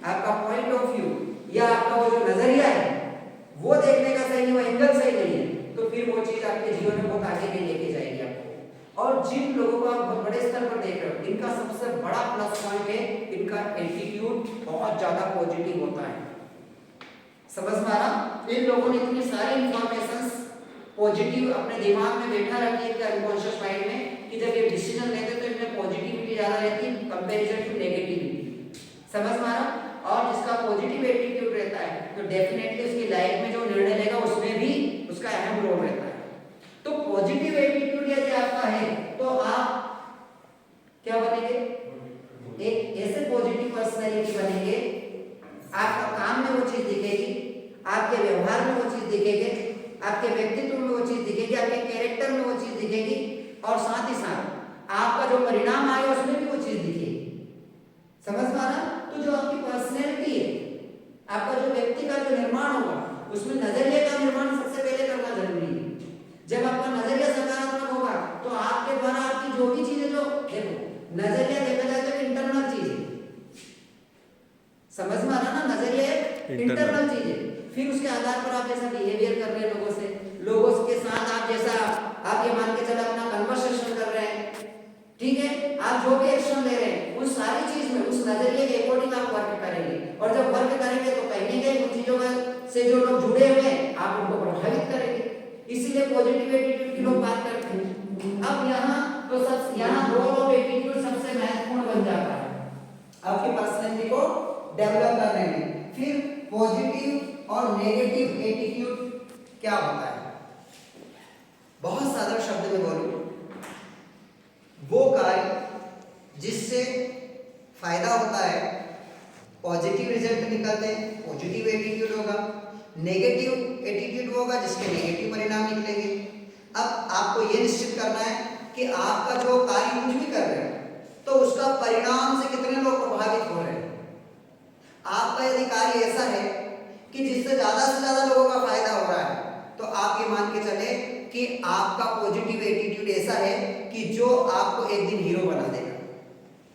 आपका पॉइंट ऑफ व्यू या आपका वो जो नजरिया है वो देखने का सही नहीं, वो एंगल सही नहीं है, तो फिर वो चीज आपके जीवन में बहुत आगे नहीं लेके जाएगी आपको। और जिन लोगों को आप बहुत बड़े स्तर पर देख रहे हो, इनका सबसे बड़ा प्लस पॉइंट है इनका एटीट्यूड बहुत ज्यादा पॉजिटिव होता है। समझ में आ रहा? इन लोगों ने इतनी सारी इंफॉर्मेशंस पॉजिटिव अपने दिमाग में बैठा रखी है अनकॉन्शियस माइंड में, कि जब ये डिसीजन लेते तो इनमें पॉजिटिविटी ज्यादा रहती है कंपैरिजन टू नेगेटिविटी। समझ में आ रहा? और जिसका पॉजिटिव एटीट्यूड रहता है तो डेफिनेटली उसकी लाइफ में जो निर्णय लेगा उसमें भी उसका अहम रोल रहता है। तो पॉजिटिव एटीट्यूड यदि आपका है तो आप क्या बनेंगे? एक ऐसे पॉजिटिव पर्सनैलिटी बनेंगे, आपका काम में वो चीज दिखेगी, आपके व्यवहार में वो चीज दिखेगी, आपके व्यक्तित्व में वो चीज दिखेगी, आपके कैरेक्टर में वो चीज दिखेगी, और साथ ही साथ आपका जो परिणाम आएगा उसमें भी वो चीज दिखेगी। समझ में आना? तो जो आपकी पर्सनैलिटी है, आपका जो व्यक्ति का जो निर्माण होगा, उसमें नजरिए का निर्माण सबसे पहले करना जरूरी है। जब आपका नजरिया सकारात्मक होगा तो आपके द्वारा आपकी जो भी चीजें, जो देखो नजरिया देखा जाए तो इंटरनल चीज है। समझ में आ रहा ना? नजरिया इंटरनल चीज है। फिर उसके आधार पर आप जैसा बिहेवियर कर रहे हैं लोगों के साथ, आप जैसा आप ये मान के चलो अपना कन्वर्सेशन कर रहे हैं, ठीक है, आप जो भी एक्शन ले रहे हैं उस सारी चीज में उस नजरिए के अकॉर्डिंग आप वर्क करेंगे। और जब वर्क करेंगे तो कहीं ना कहीं उन चीजों से जो लोग जुड़े हुए हैं आप उनको प्रभावित करेंगे। इसीलिए पॉजिटिव एटीट्यूड की लोग बात करते हैं। अब यहाँ रोल ऑफ एटीट्यूड सबसे महत्वपूर्ण बन जाता है आपकी पर्सनैलिटी को डेवलप करने में। फिर पॉजिटिव और नेगेटिव एटीट्यूड क्या होता है? बहुत साधारण शब्द में बोलूं, वो कार्य जिससे फायदा होता है पॉजिटिव पॉजिटिव रिजल्ट निकलते हैं, पॉजिटिव एटीट्यूड होगा। नेगेटिव एटीट्यूड होगा जिसके नेगेटिव परिणाम निकलेंगे। अब आपको ये निश्चित करना है कि आपका जो कार्य कुछ भी कर रहे हैं तो उसका परिणाम से कितने लोग प्रभावित हो रहे हैं। आपका यदि कार्य ऐसा है कि जिससे ज्यादा से ज्यादा लोगों का फायदा हो रहा है तो आप ये मान के चले कि आपका पॉजिटिव एटीट्यूड ऐसा है कि जो आपको एक दिन हीरो बना देगा।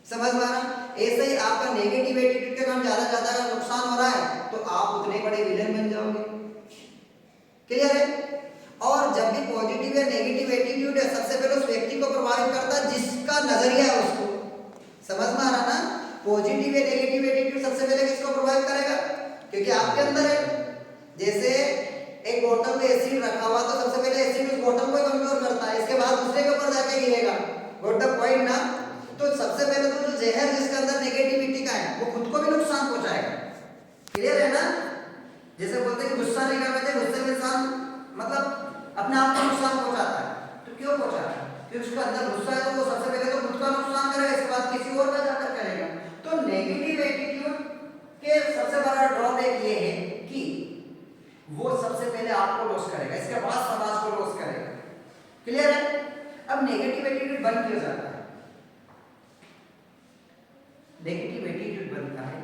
समझ में आ रहा? ऐसे ही आपका नेगेटिव एटीट्यूड के कारण ज्यादा नुकसान हो रहा है तो आप उतने बड़े विलेन बन जाओगे। क्लियर है? और जब भी पॉजिटिव या नेगेटिव एटीट्यूड है सबसे पहले उस व्यक्ति को प्रभावित करता है जिसका नजरिया है उसको। समझ में आ रहा ना? पॉजिटिव या नेगेटिव एटीट्यूड सबसे पहले किसको प्रभावित करेगा? क्योंकि आपके अंदर है। जैसे एक बोतल में एसिड रखा हुआ तो सबसे पहले एसिड उस बोतल को कमजोर करता है, इसके बाद दूसरे के ऊपर जाके गिरेगा। गॉट द पॉइंट ना? तो सबसे पहले तो जो जहर जिसके अंदर नेगेटिविटी का है वो खुद को भी नुकसान पहुंचाएगा। क्लियर है ना? जैसे बोलते हैं कि गुस्सा नहीं करना चाहिए, गुस्से में इंसान मतलब अपने आप को नुकसान पहुंचाता है। तो क्यों पहुंचाता है? क्योंकि उसका अंदर गुस्सा है तो वो सबसे पहले तो खुद का नुकसान करेगा, इसके बाद किसी और का जाकर करेगा। तो नेगेटिव एटीट्यूड के सबसे बड़ा ड्रॉबैक ये है कि वो सबसे पहले आपको लॉस करेगा, इसके बाद समाज को लॉस करेगा। क्लियर है? अब नेगेटिव एटीट्यूड बन क्यों जाता है? नेगेटिव एटीट्यूड बनता है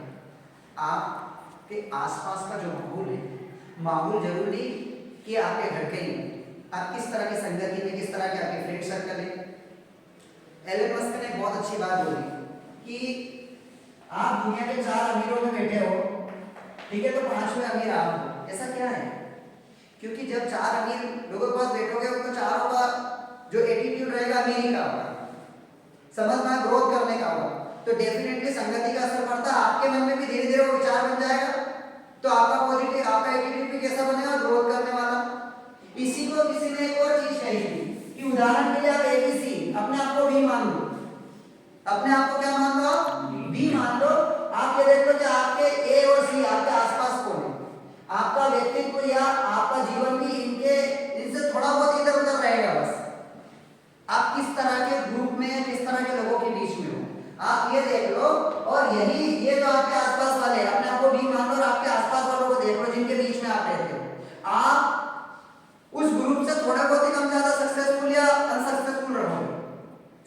आपके आसपास का जो माहौल है, माहौल जरूरी कि आपके घर के ही आप किस तरह की संगति में, किस तरह के आपके फ्रेंड सर्कल है। एलन मस्क ने बहुत अच्छी बात बोली कि आप दुनिया के 4 अमीरों में बैठे हो, ठीक है, तो 5वें अमीर आप हो। ऐसा क्या है? क्योंकि जब 4 अमीर लोगों के पास बैठोगे तो चारों का जो एटीट्यूड रहेगा अमीरी का होगा, समझना ग्रोथ करने का होगा, तो डेफिनेटली संगति का असर पड़ता है। आपके मन में भी धीरे धीरे वो विचार बन जाएगा तो आपका पॉजिटिव, आपका एटीट्यूड भी कैसा बनेगा? ग्रोथ करने वाला। इसी को किसी ने एक और चीज कही थी कि उदाहरण के लिए आप एबीसी अपने आप को भी मान लो, अपने आप को क्या मान लो? बी मान लो। आप ये देख लो कि आपके ए और सी आपके आसपास कौन है, आपका व्यक्तित्व या आपका जीवन भी इनसे थोड़ा बहुत इधर उधर रहेगा। बस आप किस तरह के ग्रुप में, किस तरह के लोगों के बीच में हो, आप ये देख लो। और यही ये जो आपके आसपास वाले, अपने आप को भी मान लो और आपके आसपास वालों को देख लो जिनके बीच में आप रहते हो, आप उस ग्रुप से थोड़ा बहुत ही कम ज्यादा सक्सेसफुल या अनसक्सेसफुल रहोगे।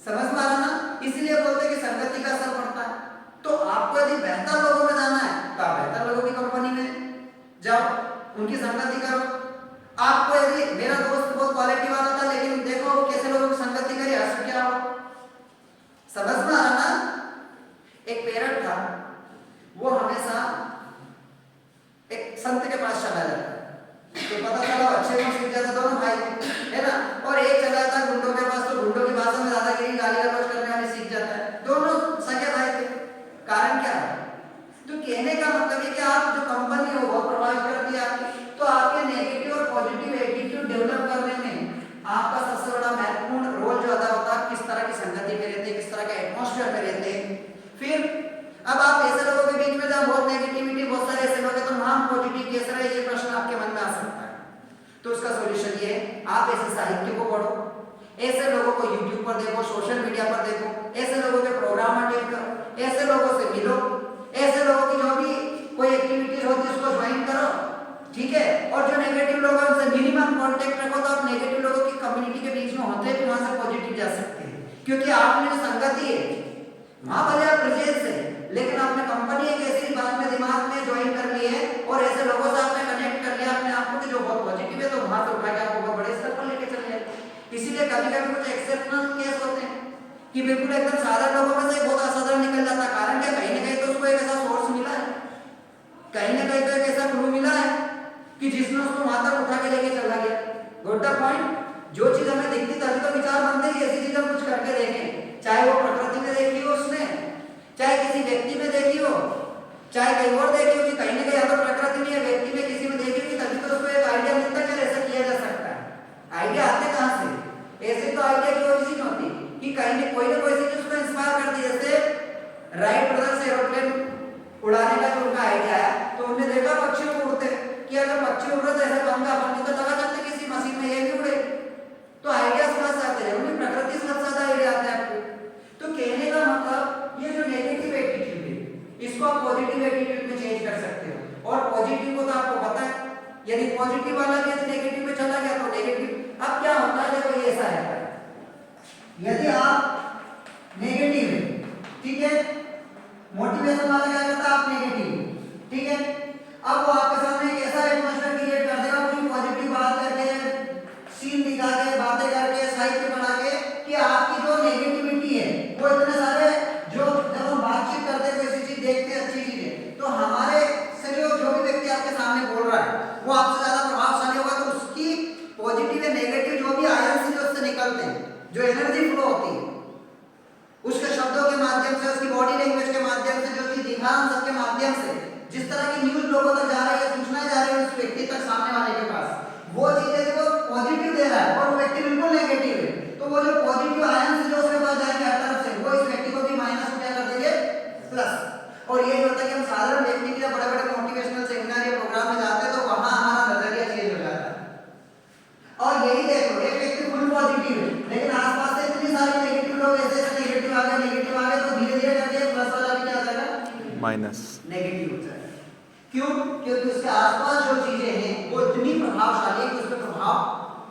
समझ में आ रहा ना? इसलिए बोलते हैं कि संगति का असर पड़ता है। तो आपको यदि बेहतर लोगों में जाना है तो आप बेहतर लोगों की कंपनी में जाओ, उनकी संगति करो। आपको यदि मेरा दोस्त बहुत क्वालिटी वाला था लेकिन देखो कैसे लोगों की संगति करी, असर क्या हो। समझ में आ रहा ना? एक पेरेंट था, वो हमेशा एक संत के पास चला जाता तो पता चला अच्छे को सीख जाता, दोनों भाई है ना। और एक चला जाता गुंडों के पास तो गुंडों की भाषा में दादागिरी, गाली गलौज करने वाले सीख जाता है। दोनों सगे भाई थे। कारण क्या है? तो कहने का मतलब है कि आप जो कंपनी हो बहुत प्रभावित करती है आपकी, तो आपके नेगेटिव और पॉजिटिव एटीट्यूड डेवलप करने में आपका सबसे बड़ा महत्वपूर्ण रोल जो अदा होता है, किस तरह की संगति में रहते हैं, किस तरह के एटमॉस्फेयर में रहते हैं। फिर अब आप ऐसे लोगों के बीच में जहाँ बहुत नेगेटिविटी, बहुत सारे ऐसे लोग हैं, तो नाम पॉजिटिव कैसे रहे, ये प्रश्न आपके मन में आ सकता है। तो उसका सॉल्यूशन ये है, आप ऐसे साहित्य को पढ़ो, ऐसे लोगों को यूट्यूब पर देखो, सोशल मीडिया पर देखो, ऐसे लोगों के प्रोग्राम अटेंड करो, ऐसे लोगों से मिलो, ऐसे लोगों की जो भी कोई एक्टिविटीज होती है उसको ज्वाइन करो, ठीक है। और जो नेगेटिव लोग हैं उनसे मिनिमम कांटेक्ट रखो, तो आप नेगेटिव लोगों की कम्युनिटी के बीच में होते हैं, वहां से पॉजिटिव जा सकते हैं। क्योंकि आपने जो संगति है वहां भले आप प्रेजेंस है, लेकिन आपने कंपनी एक ऐसी बात में दिमाग में ज्वाइन कर ली है और ऐसे लोगों से आपने कनेक्ट कर लिया अपने आप को कि जो बहुत पॉजिटिव है, तो वहां से उठा के आपको बहुत बड़े स्तर पर लेके चले जाए। इसीलिए कभी कभी कुछ एक्सेप्शनल केस होते हैं कि बिल्कुल एकदम साधारण लोगों में से बहुत असाधारण निकल जाता है। कारण क्या? कहीं ना कहीं तो उसको एक ऐसा सोर्स मिला है, कहीं ना कहीं तो एक ऐसा क्लू मिला है कि जिसने उसको वहां तक उठा के लेके चला गया। Got the point? जो चीज हमें दिखती तभी तो विचार बनते हैं, ऐसी चीज हम कुछ करके देखें, चाहे वो प्रकृति में देखी हो उसने, चाहे किसी व्यक्ति में देखी हो, चाहे कहीं और देखी हो, कि कहीं ना कहीं या तो प्रकृति में या व्यक्ति में किसी में देखी होगी, तभी तो उसको एक आइडिया मिलता है कि ऐसा किया जा सकता है। आइडिया आते कहां से? ऐसे तो आइडिया की ओरिजिन होती कि कहीं ना कोई चीज उसको इंस्पायर करती। जैसे राइट ब्रदर्स एरोप्लेन उड़ाने का जो उनका आइडिया है, तो उन्होंने देखा पक्षियों को उड़ते कि अगर पक्षी उड़ रहे तो ऐसा पंखा अपन तो लगा सकते किसी मशीन में, ये भी उड़े। तो आइडिया समझ आते हैं, उन्हें प्रकृति से सबसे ज्यादा आइडिया आता है आपको। तो कहने का मतलब ये जो नेगेटिव एटीट्यूड है इसको आप पॉजिटिव एटीट्यूड में और पॉजिटिव को तो आपको पता है, यदि पॉजिटिव वाला भी यदि नेगेटिव में चला गया तो नेगेटिव। अब क्या होता है, देखो ये ऐसा है, यदि आप नेगेटिव है, ठीक है, मोटिवेशन वाला क्या करता है, आप नेगेटिव, ठीक है, अब वो आपके सामने एक ऐसा एटमॉस्फेयर क्रिएट कर देगा, पूरी पॉजिटिव बात करके, सीन दिखा के, बातें करके, साहित्य पढ़ा के, कि आपकी जो नेगेटिविटी है वो इतने सारे, जो जब हम बातचीत करते हैं कोई चीज देखते हैं अच्छी चीज है, तो हमारे से जो भी व्यक्ति आपके सामने बोल रहा है वो आपसे ज्यादा प्रभावशाली होगा, तो उसकी पॉजिटिव या नेगेटिव जो भी आयन जो उससे निकलते हैं, जो एनर्जी फ्लो होती है, उसके शब्दों के माध्यम से, उसकी बॉडी लैंग्वेज के माध्यम से, जो चीज दिखा हम सबके माध्यम से, जिस तरह की न्यूज लोगों तक जा रही है, सूचनाएं जा रही है उस व्यक्ति तक, सामने वाले के पास, वो चीजें जो पॉजिटिव दे रहा है और वो व्यक्ति बिल्कुल नेगेटिव है, तो वो जो पॉजिटिव आयन जो उसके पास जाएंगे हर तरफ से, वो इस व्यक्ति को भी माइनस में क्या कर देंगे, प्लस। और यही होता है कि हम साधारण व्यक्ति के बड़े बड़े मोटिवेशनल सेमिनार या प्रोग्राम में जाते हैं तो वहां हमारा नजरिया चेंज हो जाता है। और यही देखो, एक व्यक्ति फुल पॉजिटिव है लेकिन आसपास से इतनी सारी नेगेटिव लोग ऐसे नेगेटिव आ गए तो धीरे धीरे करके प्लस वाला भी क्या हो जाएगा, माइनस, नेगेटिव हो जाएगा। क्यों? क्योंकि उसके आसपास जो चीजें हैं वो इतनी प्रभावशाली है कि उस पर प्रभाव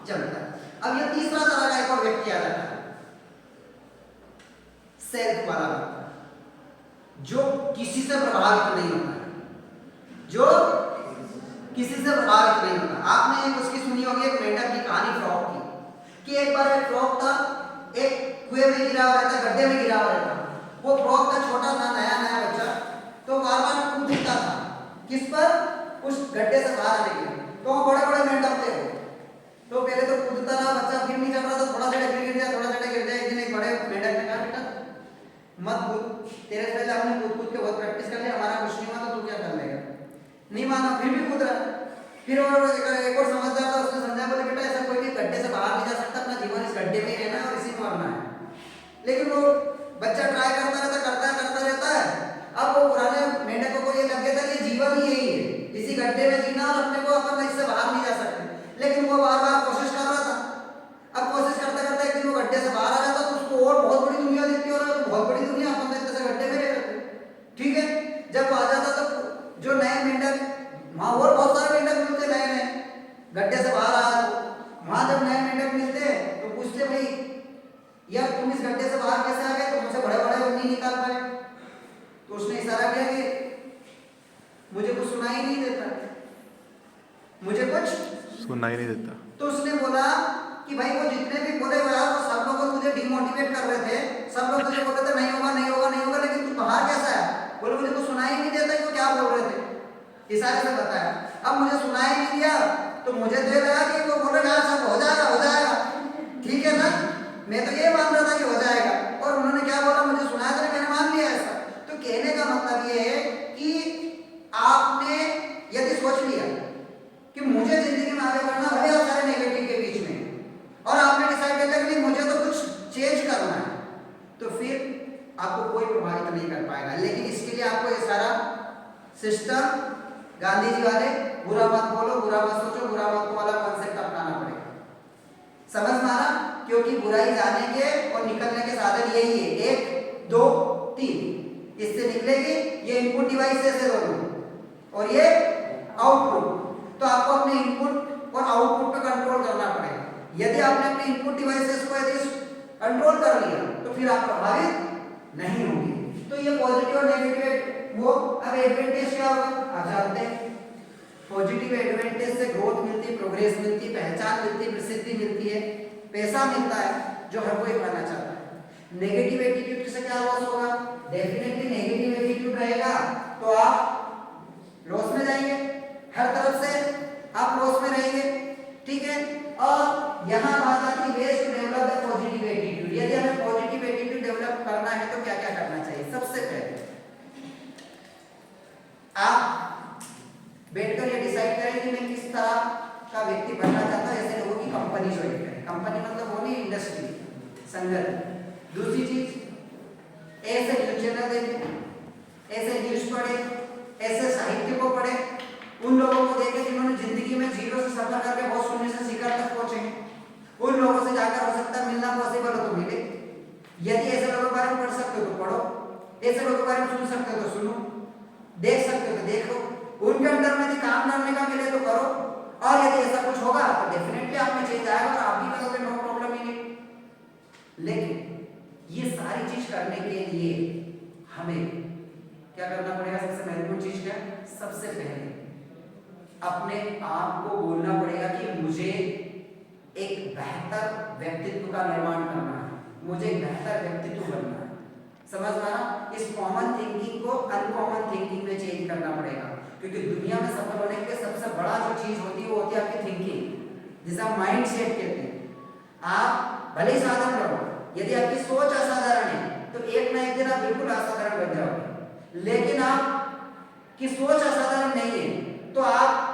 जमता है। अब ये तीसरा तरह का एक और व्यक्ति आ जाता है, सेल्फ वाला व्यक्ति, जो किसी से प्रभावित नहीं होता है, जो किसी से प्रभावित नहीं होता। आपने एक उसकी सुनी होगी, एक मेंढक की कहानी, फ्रॉग की, कि एक बार एक फ्रॉग था, एक कुएं में गिरा हुआ रहता, गड्ढे में गिरा हुआ रहता। वो फ्रॉग का छोटा था, नया नया बच्चा, तो बार बार कूदता था किस पर, उस गड्ढे से बाहर आने के लिए। तो वो बड़े बड़े मेंढक थे, तो पहले तो कूदता रहा बच्चा, फिर नहीं चल रहा था, थोड़ा सा गिर जाए, थोड़ा सा गिर जाए। एक दिन एक बड़े मेंढक ने कहा, बेटा मत कूद, तेरे से पहले हमने कूद कूद के बहुत प्रैक्टिस कर लिया, हमारा कुछ नहीं हुआ तो तू क्या कर लेगा। नहीं माना, फिर भी कूद रहा। फिर और एक और समझदार था, उसने समझा, बोले बेटा ऐसा कोई भी गड्ढे से बाहर नहीं जा सकता, अपना जीवन इस गड्ढे में ही रहना है और इसी में मरना है। लेकिन वो बच्चा ट्राई करता रहता है। अब वो पुराने मेंढकों को ये लग गया था कि जीवन ही यही है, इसी गड्ढे में जीना और अपने को अपन इससे बाहर नहीं जा सकते। लेकिन वो बार बार कोशिश कर रहा था। अब कोशिश करते करते एक दिन वो गड्ढे से बाहर आ जाता, तो उसको और बहुत बड़ी दुनिया दिखती है, और बहुत बड़ी दुनिया, अपन तो इतने से गड्ढे में रह रहे, ठीक है। जब वो आ जाता तो जो नए मेंढक, वहां और बहुत सारे मेंढक मिलते नए नए, गड्ढे से बाहर आ, वहां जब नए मेंढक मिलते तो पूछते, भाई यार तुम इस गड्ढे से बाहर कैसे आ गए, तुमसे बड़े बड़े नहीं निकाल पाए। तो उसने इशारा किया कि मुझे कुछ सुनाई नहीं देता, मुझे कुछ सुनाई नहीं देता। तो उसने बोला कि भाई वो जितने भी बोले हुए यार, वो सब लोग मुझे डिमोटिवेट कर रहे थे, सब लोग मुझे बोल रहे थे नहीं होगा नहीं होगा नहीं होगा, लेकिन तू बाहर कैसा है? बोले मुझे कुछ सुनाई नहीं देता कि वो क्या बोल रहे थे। इशारे से बताया। अब मुझे सुनाई नहीं दिया तो मुझे तो लगा कि वो बोल रहे सब हो जाएगा, ठीक है ना, मैं तो ये मान रहा था कि हो जाएगा, और उन्होंने क्या बोला, मुझे सुनाया था, मैंने मान लिया ऐसा। तो कहने का मतलब ये है कि आपने यदि सोच लिया कि मुझे जिंदगी में आगे बढ़ना, भले आप सारे नेगेटिव के बीच में, और आपने डिसाइड कर लिया कि मुझे तो कुछ चेंज करना है, तो फिर आपको कोई प्रभावित नहीं कर पाएगा। लेकिन इसके लिए आपको ये सारा सिस्टम, गांधी जी वाले बुरा मत बोलो, बुरा मत सोचो, बुरा मत वाला कॉन्सेप्ट अपनाना पड़ेगा। समझ में आ रहा? क्योंकि बुराई जाने के और निकलने के साधन यही है, 1 2 3, इससे निकलेगी ये इनपुट डिवाइस से दोनों, और ये आउटपुट। तो आपको अपने इनपुट और आउटपुट पे कंट्रोल करना पड़ेगा। यदि आपने अपने इनपुट डिवाइसेस को यदि कंट्रोल कर लिया तो फिर आप प्रभावित नहीं होंगे। तो ये पॉजिटिव और नेगेटिव वो। अब एडवांटेज क्या होगा आप जानते हैं। पॉजिटिव एडवांटेज से ग्रोथ मिलती है, प्रोग्रेस मिलती है, पहचान मिलती है, प्रसिद्धि मिलती है, पैसा मिलता है जो हर कोई पाना चाहता है। नेगेटिव एटीट्यूड से क्या लॉस होगा? डेफिनेटली नेगेटिव एटीट्यूड रहेगा तो आप लॉस में जाएंगे, हर तरफ से आप लॉस में रहेंगे, ठीक है। और यहाँ बात आती है ways to develop the positive attitude. यदि हमें पॉजिटिव एटीट्यूड डेवलप करना है तो क्या क्या करना चाहिए? सबसे पहले आप बैठकर ये डिसाइड करें कि मैं किस तरह का व्यक्ति बनना चाहता हूं। ऐसे लोगों की कंपनी ज्वाइन करें। कंपनी मतलब वो नहीं, इंडस्ट्री, संगठन। दूसरी चीज, ऐसे न्यूज चैनल देखें, ऐसे न्यूज पढ़े, ऐसे साहित्य को पढ़े, उन लोगों को देखें जिन्होंने जिंदगी में जीरो से सफर करके बहुत शून्य से शिखर तक पहुंचे। उन लोगों से जाकर हो सकता है मिलना पॉसिबल हो तो मिले। यदि ऐसे लोगों के बारे में पढ़ सकते हो तो पढ़ो, ऐसे लोगों के बारे में सुन सकते हो तो सुनो, देख सकते हो तो देखो। उनके अंडर में यदि काम करने का मिले तो करो, और यदि ऐसा कुछ होगा तो डेफिनेटली आप में चेंज आएगा और आप भी करोगे, नो प्रॉब्लम इन इट। लेकिन ये सारी चीज करने के लिए हमें क्या करना पड़ेगा? सबसे महत्वपूर्ण चीज क्या है? सबसे पहले अपने आप को बोलना पड़ेगा कि मुझे एक बेहतर व्यक्तित्व का निर्माण करना है, मुझे एक बेहतर व्यक्तित्व बनना है। समझ में आना? इस कॉमन थिंकिंग को अनकॉमन थिंकिंग में चेंज करना पड़ेगा, क्योंकि दुनिया में सफल होने के लिए सबसे बड़ा जो चीज होती है वो होती है आपकी थिंकिंग, जिसे हम माइंड सेट कहते हैं। आप भले ही साधारण रहो, यदि आपकी सोच असाधारण है तो एक ना एक दिन आप बिल्कुल असाधारण बन जाओगे। लेकिन आप की सोच असाधारण नहीं है तो आप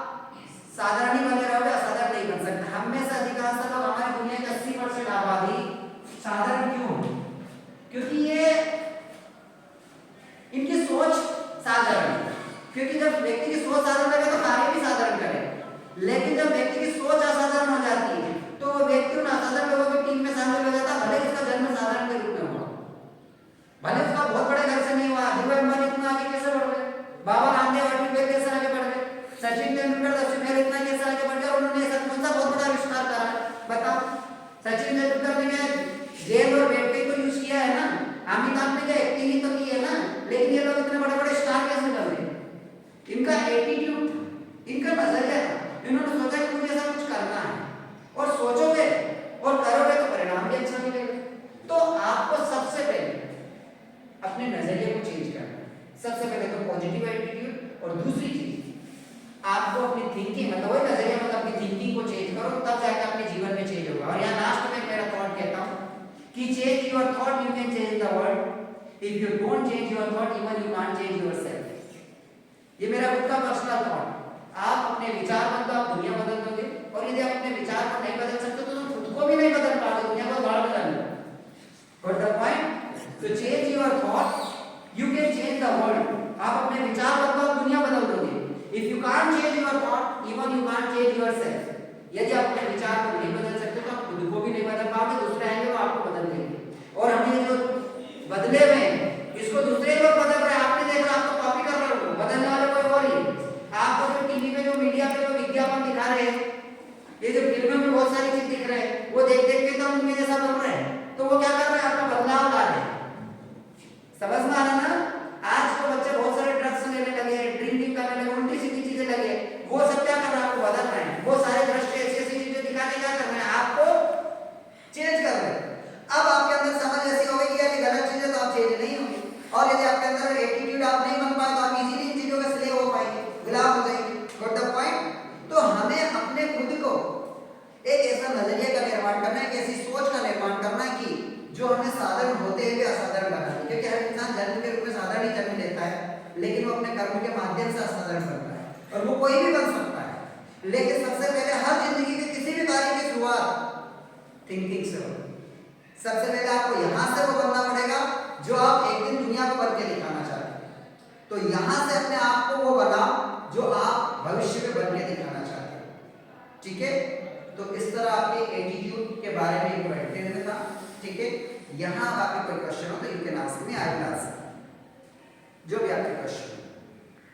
साधारण ही बने रहोगे, असाधारण नहीं बन सकते। हमेशा अधिकांश लोग, हमारी दुनिया की 80% आबादी साधारण क्यों है? क्योंकि ये इनकी सोच साधारण है। क्योंकि जब व्यक्ति की सोच साधारण लगे तो कार्य भी साधारण करे, लेकिन जब व्यक्ति की सोच असाधारण हो जाती है तो वो व्यक्ति उन असाधारण लोगों की टीम में शामिल हो जाता है, भले उसका जन्म साधारण के रूप में हुआ, भले उसका बहुत बड़े घर से नहीं हुआ। धीरूभाई अंबानी इतना आगे कैसे बढ़ गए? बाबा रामदेव अटल कैसे आगे बढ़ गए? सचिन तेंदुलकर, दक्षिण में इतना कैसे आगे बढ़ गया? उन्होंने ऐसा कौन सा बहुत बड़ा आविष्कार करा है? बताओ। सचिन तेंदुलकर ने गेंद और बैट पे तो यूज किया है ना, अमिताभ ने क्या एक्टिंग ही तो की है ना, लेकिन ये लोग इतने बड़े बड़े स्टार कैसे बन गए? इनका एटीट्यूड, इनका नजरिया था। इन्होंने सोचा कि मुझे ऐसा कुछ करना है, और सोचोगे और करोगे तो परिणाम भी अच्छा मिलेगा। तो आपको सबसे पहले अपने नजरिए को चेंज करना है। सबसे पहले तो पॉजिटिव एटीट्यूड, और दूसरी चीज आपको अपनी थिंकिंग, मतलब वही नजरिया, मतलब अपनी थिंकिंग को चेंज करो, तब जाकर अपने जीवन में चेंज होगा। और यहाँ लास्ट में मेरा थॉट कहता हूँ कि change your thought you can change the world, if you don't change your thought even you can't change yourself. ये मेरा खुद का पर्सनल थॉट। आप अपने विचार बदलो, आप दुनिया बदल दोगे, और यदि आप अपने विचार को नहीं बदल सकते तो तुम खुद को भी नहीं बदल पाओगे, दुनिया को बाहर बदल लो। Got the point? तो change your thought you can change the world. आप अपने विचार बदलो, आप दुनिया बदल दोगे। If you can't change your thought even you can't change yourself. यदि आप अपने विचार को नहीं बदल सकते तो आप खुद को भी नहीं बदल पाओगे, दूसरे आएंगे वो आपको बदल देंगे। और हम ये जो बदले हुए हैं इसको दूसरे लोग बदल रहे हैं, आपने देखा, आप तो कॉपी कर रहे हो, बदलने वाले कोई और ही। आपको जो टीवी पे, जो मीडिया पे जो विज्ञापन दिखा रहे हैं, ये जो फिल्मों में बहुत सारी चीज दिख रहे हैं, वो देख देख के तो हम उनके जैसा बन रहे हैं। तो वो क्या कर रहे हैं? आपका बदलाव ला रहे हैं। समझ में आ रहा ना? आज तो बच्चे बहुत सारे ड्रग्स लेने लगे, ड्रिंकिंग करने लगे, उल्टी सीधी चीजें लगे। वो सब क्या कर रहे हैं? आपको बदल रहे हैं। वो सारे दृश्य ऐसी ऐसी चीजें दिखाने क्या कर रहे हैं? आपको चेंज कर रहे हैं। अब आपके अंदर समझ ऐसी हो गई कि ये गलत चीजें, तो आप चेंज नहीं होंगे। और यदि आपके अंदर एटीट्यूड आप नहीं बन पाए तो आप इजीली इन चीजों के स्लेव हो पाएंगे, गुलाम हो जाएंगे। Got the point? तो हमें अपने खुद को एक ऐसा नजरिए का निर्माण करना है, एक ऐसी सोच का निर्माण करना है कि जो हमें साधारण होते हुए असाधारण बना दे। क्योंकि हर इंसान जन्म के रूप में साधारण ही जन्म लेता है, लेकिन वो अपने कर्म के माध्यम से असाधारण बनता है, और वो कोई भी बन सकता है। लेकिन सबसे पहले हर जिंदगी के किसी भी कार्य की शुरुआत थिंकिंग से हो। सबसे पहले आपको यहां से वो बनना पड़ेगा जो आप एक दिन दुनिया को बन के दिखाना चाहते हैं। तो यहां से अपने आप को वो बनाओ जो आप भविष्य में बन के दिखाना चाहते हैं। ठीक है? तो इस तरह आपके एटीट्यूड के बारे में एक था। ठीक है? यहाँ आपके कोई क्वेश्चन हो तो यू कैन आस्क।